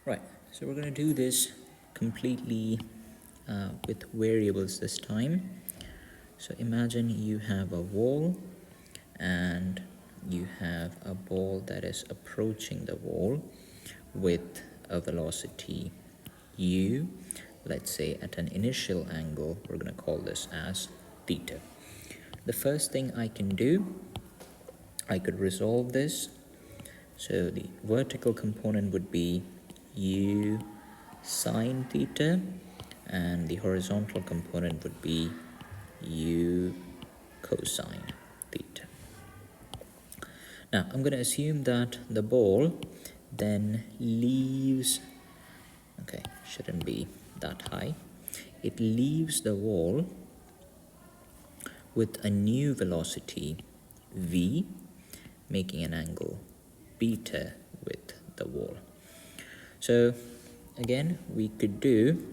Right, so we're going to do this completely with variables this time. So imagine you have a wall and you have a ball that is approaching the wall with a velocity u. Let's say at an initial angle, we're going to call this as theta. The first thing I can do, I could resolve this. So the vertical component would be u sine theta, and the horizontal component would be u cosine theta. Now I'm going to assume that the ball then leaves, okay, shouldn't be that high, it leaves the wall with a new velocity v, making an angle beta with the wall. So again, we could do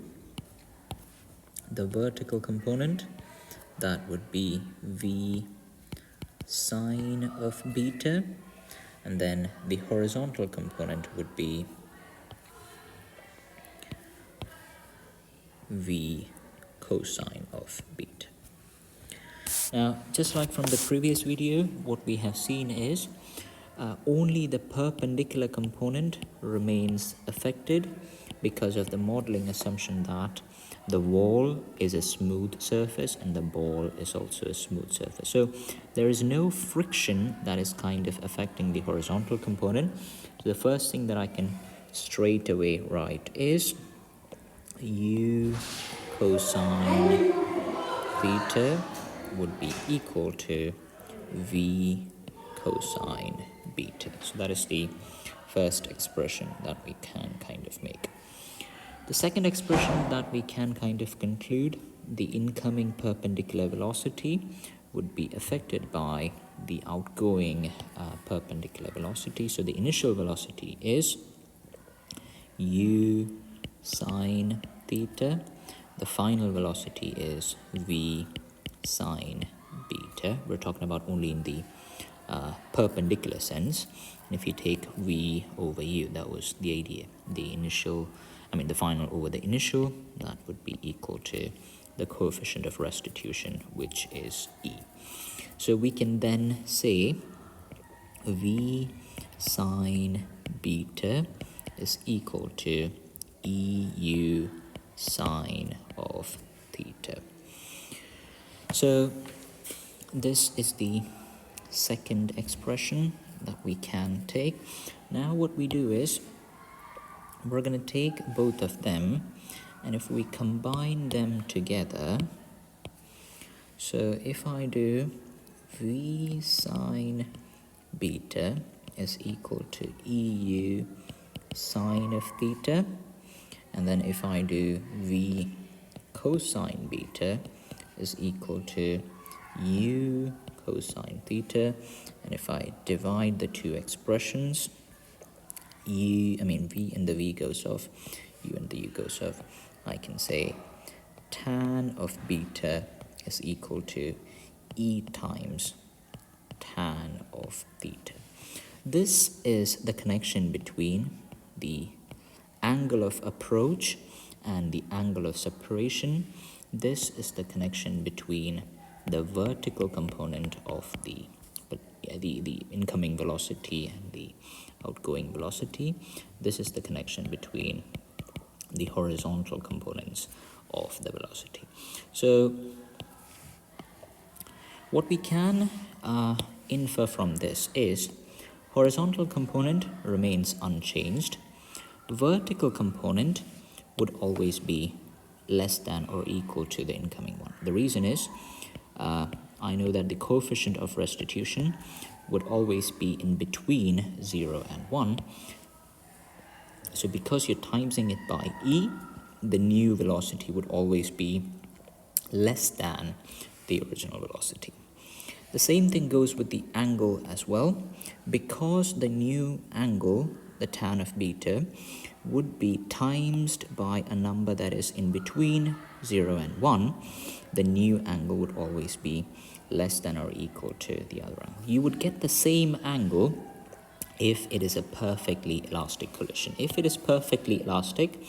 the vertical component, that would be v sine of beta, and then the horizontal component would be v cosine of beta. Now, just like from the previous video, what we have seen is only the perpendicular component remains affected because of the modeling assumption that the wall is a smooth surface and the ball is also a smooth surface. So there is no friction that is kind of affecting the horizontal component. So the first thing that I can straight away write is u cosine theta would be equal to v cosine beta. So that is the first expression that we can kind of make. The second expression that we can kind of conclude, the incoming perpendicular velocity would be affected by the outgoing perpendicular velocity. So the initial velocity is u sine theta. The final velocity is v sine beta. We're talking about only in the perpendicular sense. And if you take v over u, that was the idea. The final over the initial, that would be equal to the coefficient of restitution, which is e. So we can then say v sine beta is equal to eu sine of theta. So this is the second expression that we can take. Now what we do is we're going to take both of them, and if we combine them together, so if I do v sine beta is equal to eu sine of theta, and then if I do v cosine beta is equal to u cosine theta, and if I divide the two expressions, v and the v goes off, u and the u goes off, I can say tan of beta is equal to e times tan of theta. This is the connection between the angle of approach and the angle of separation. This is the connection between the vertical component of the incoming velocity and the outgoing velocity. This is the connection between the horizontal components of the velocity. So what we can infer from this is horizontal component remains unchanged. Vertical component would always be less than or equal to the incoming one. The reason is I know that the coefficient of restitution would always be in between 0 and 1. So because you're timesing it by e, the new velocity would always be less than the original velocity. The same thing goes with the angle as well. Because the new angle, the tan of beta, would be times by a number that is in between 0 and 1, the new angle would always be less than or equal to the other angle. You would get the same angle if it is a perfectly elastic collision. If it is perfectly elastic,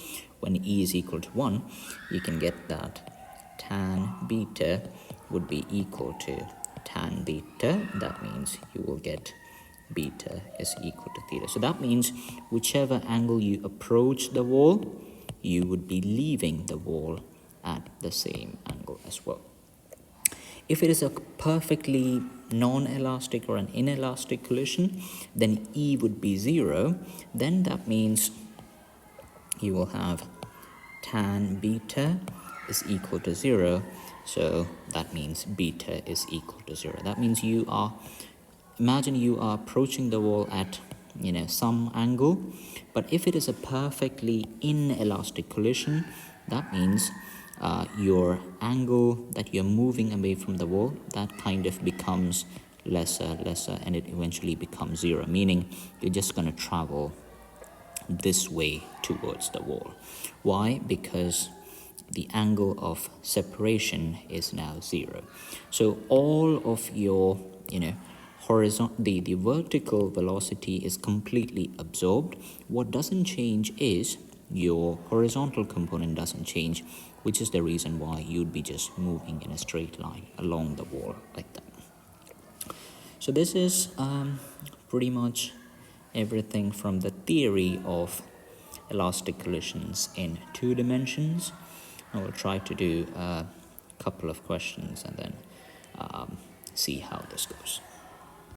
when E is equal to 1, you can get that tan beta would be equal to tan beta. That means you will get beta is equal to theta. So that means whichever angle you approach the wall, you would be leaving the wall at the same angle as well. If it is a perfectly non-elastic or an inelastic collision, then E would be 0. Then that means you will have tan beta is equal to 0. So that means beta is equal to 0. That means imagine you are approaching the wall at some angle, but if it is a perfectly inelastic collision, that means your angle that you're moving away from the wall, that kind of becomes lesser, and it eventually becomes 0, meaning you're just going to travel this way towards the wall. Why? Because the angle of separation is now 0. So all of your the vertical velocity is completely absorbed. What doesn't change is your horizontal component doesn't change, which is the reason why you'd be just moving in a straight line along the wall like that. So this is pretty much everything from the theory of elastic collisions in 2 dimensions. I will try to do a couple of questions and then see how this goes.